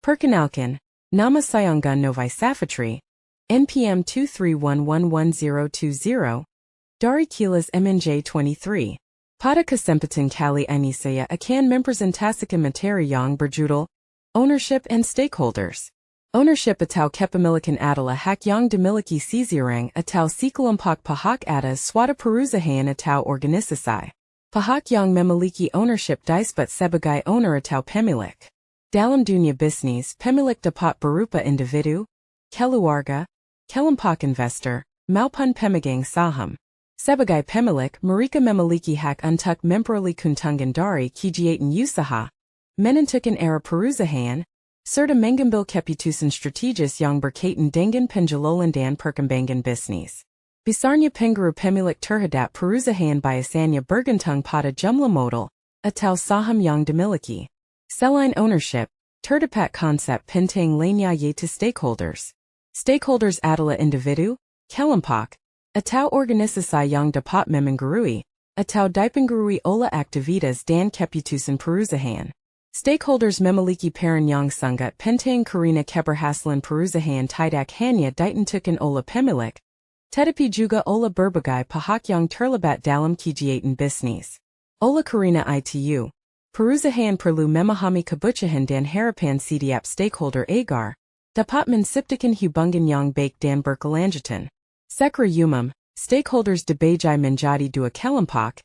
Perkinalkin, Nama Sayongun Novi Safatri, NPM 23111020, Dari Kilas MNJ 23. Pada Kesempatan Kali Ini Saya Akan Mempresentasikan Materi Yang Berjudul, Ownership and Stakeholders. Ownership atau kepemilikan adalah hak yang dimiliki seseorang atau sekelompok pihak atas suatu perusahaan atau organisasi. Pihak yang memiliki ownership disebut sebagai owner atau pemilik. Dalam dunia bisnis, pemilik dapat berupa individu, keluarga, kelompok investor, maupun pemegang saham. Sebagai pemilik, mereka memiliki hak untuk memperoleh keuntungan dari kegiatan usaha, menentukan arah perusahaan, serta mengambil keputusan strategis yang berkaitan dengan pengelolaan dan perkembangan bisnis. Besarnya pengaruh pemilik terhadap perusahaan biasanya bergantung pada jumlah modal atau saham yang dimiliki. Selain ownership, terdapat konsep penting lainnya yaitu stakeholders. Stakeholders adalah individu, kelompok, atau organisasi yang dapat memengaruhi atau dipengaruhi oleh aktivitas dan keputusan perusahaan. Stakeholders memiliki peran yang sangat penting karena keberhasilan perusahaan tidak hanya ditentukan oleh pemilik, tetapi juga oleh berbagai pihak yang terlibat dalam kegiatan bisnis. Oleh karena itu, perusahaan perlu memahami kebutuhan dan harapan setiap stakeholder agar dapat menciptakan hubungan yang baik dan berkelanjutan. Secara umum, stakeholders dibagi menjadi dua kelompok,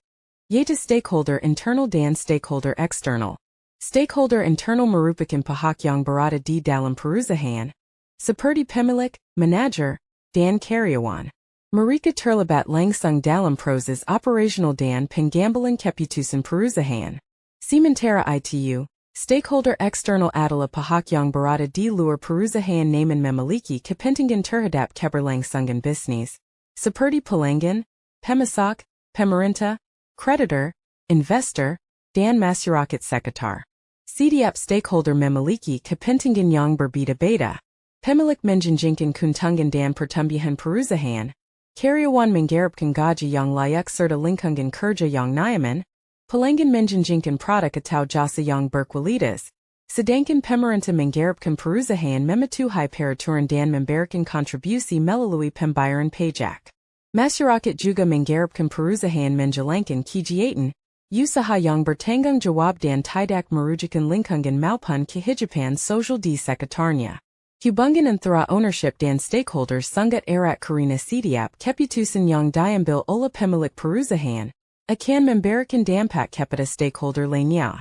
yaitu stakeholder internal dan stakeholder eksternal. Stakeholder internal merupakan pihak yang berada di dalam perusahaan, seperti pemilik, manajer, dan karyawan. Mereka terlibat langsung dalam proses operasional dan pengambilan keputusan perusahaan. Sementara itu, stakeholder eksternal adalah pihak yang berada di luar perusahaan namun memiliki kepentingan terhadap keberlangsungan bisnis, seperti pelanggan, pemasok, pemerintah, kreditor, investor, dan masyarakat sekitar. Setiap stakeholder memiliki kepentingan yang berbeda-beda. Pemilik menjanjikan keuntungan dan pertumbuhan perusahaan, karyawan mengharapkan gaji yang layak serta lingkungan kerja yang nyaman, pelanggan menjanjikan produk atau jasa yang berkualitas, sedangkan pemerintah mengharapkan perusahaan mematuhi peraturan dan memberikan kontribusi melalui pembayaran pajak. Masyarakat juga mengharapkan perusahaan menjalankan kegiatan usaha yang bertanggung jawab dan tidak merugikan lingkungan maupun kehidupan sosial di sekitarnya. Hubungan antara ownership dan stakeholders sangat erat karena setiap keputusan yang diambil oleh pemilik perusahaan akan memberikan dampak kepada stakeholder lainnya.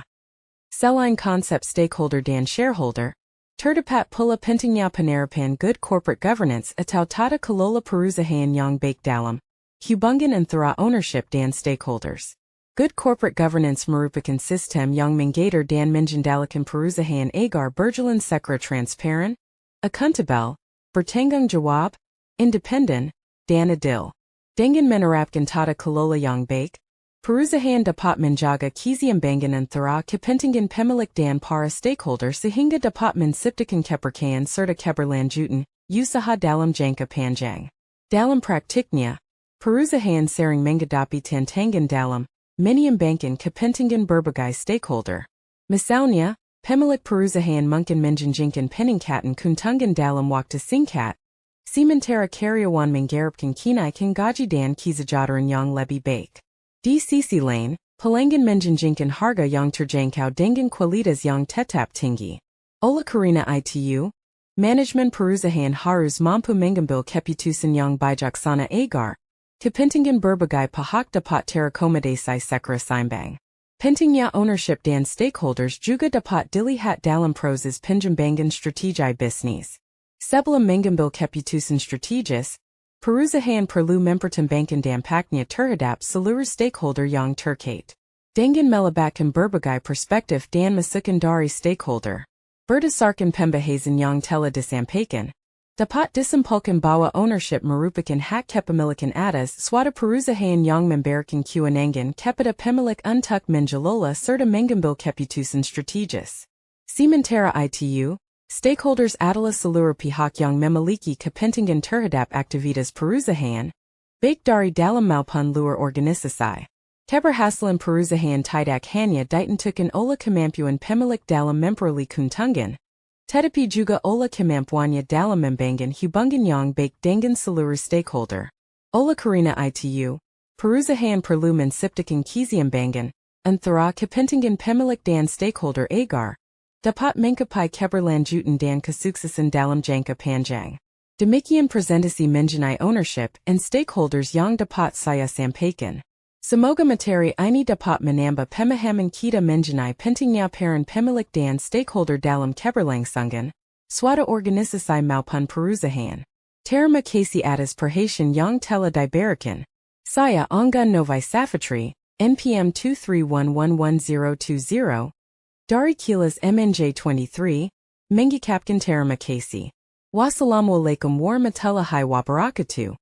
Selain konsep stakeholder dan shareholder, terdapat pula pentingnya penerapan good corporate governance atau tata kelola perusahaan yang baik dalam hubungan antara ownership dan stakeholders. Good corporate governance merupakan sistem yang mengatur dan mengendalikan perusahaan agar berjalan secara transparan, akuntabel, bertanggung jawab, independen, dan adil. Dengan menerapkan tata kelola yang baik, perusahaan dapat menjaga keseimbangan antara kepentingan pemilik dan para stakeholder sehingga dapat menciptakan keberkahan serta keberlanjutan usaha dalam jangka panjang. Dalam praktiknya, perusahaan sering menghadapi tantangan dalam menyeimbangkan kepentingan berbagai stakeholder. Misalnya, pemilik perusahaan mungkin menjanjikan peningkatan keuntungan dalam waktu singkat, sementara karyawan mengharapkan kenaikan gaji dan kesejahteraan yang lebih baik. Di sisi lain, pelanggan menjanjikan harga yang terjangkau dengan kualitas yang tetap tinggi. Oleh karena itu, manajemen perusahaan harus mampu mengambil keputusan yang bijaksana agar kepentingan berbagai pihak dapat terakomodasi secara seimbang. Pentingnya ownership dan stakeholders juga dapat dilihat dalam proses pengembangan strategi bisnis. Sebelum mengambil keputusan strategis, perusahaan perlu mempertimbangkan dampaknya terhadap seluruh stakeholder yang terkait. Dengan melibatkan berbagai perspektif dan masukan dari stakeholder, berdasarkan pembahasan yang telah disampaikan, dapat disimpulkan bahwa ownership merupakan hak kepemilikan atas suatu perusahaan yang memberikan kewenangan kepada pemilik untuk mengelola serta mengambil keputusan strategis. Sementara itu, stakeholders adalah seluruh pihak yang memiliki kepentingan terhadap aktivitas perusahaan, baik dari dalam maupun luar organisasi. Keberhasilan perusahaan tidak hanya ditentukan oleh kemampuan pemilik dalam memperoleh keuntungan, Tetapi juga ola kemampuannya dalam membangun hubungan yang baik dengan seluruh stakeholder. Ola karena itu, perusahaan perlu menciptakan keseimbangan antara kepentingan pemilik dan stakeholder agar dapat mencapai keberlanjutan dan kesuksesan dalam jangka panjang. Demikian presentasi mengenai ownership and stakeholders yang dapat saya sampaikan. Semoga materi ini dapat menambah pemahaman kita mengenai pentingnya peran pemilik dan stakeholder dalam keberlangsungan suatu organisasi maupun perusahaan. Terima kasih atas perhatian yang telah diberikan. Saya Angga Novi Safatri, NPM 231111020, dari Kilas MNJ23, mengucapkan terima kasih. Wassalamualaikum warahmatullahi wabarakatuh.